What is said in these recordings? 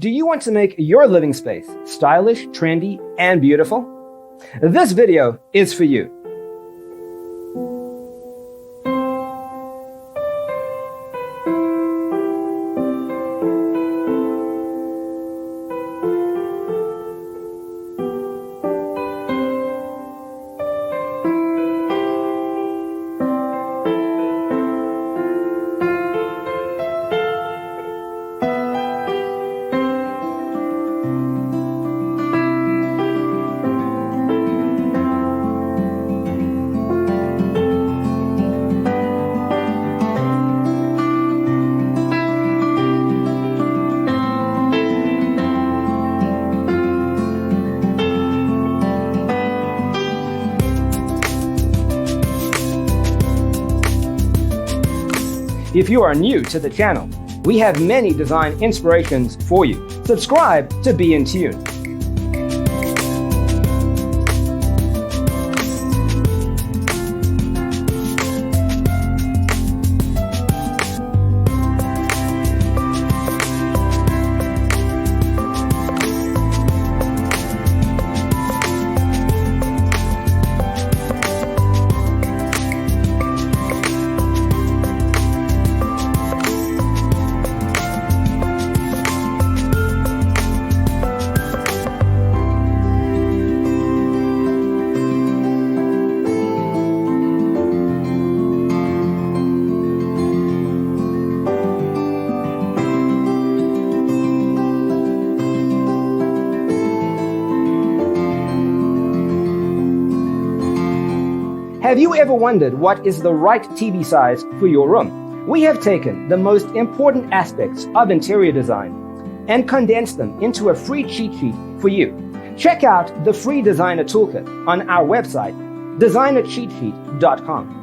Do you want to make your living space stylish, trendy, and beautiful? This video is for you. If you are new to the channel, we have many design inspirations for you. Subscribe to be in tune. Have you ever wondered what is the right TV size for your room? We have taken the most important aspects of interior design and condensed them into a free cheat sheet for you. Check out the free designer toolkit on our website, designercheatsheet.com.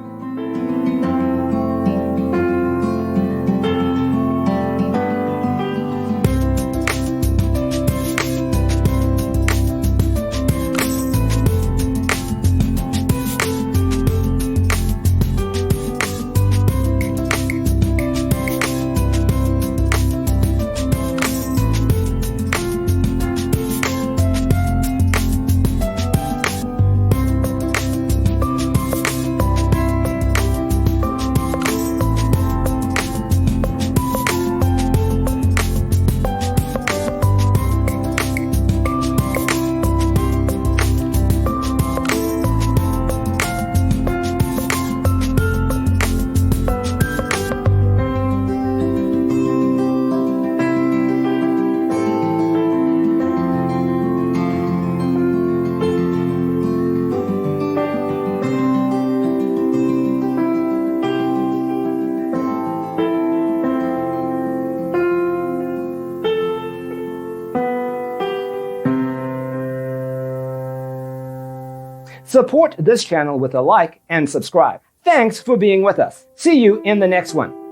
Support this channel with a like and subscribe. Thanks for being with us. See you in the next one.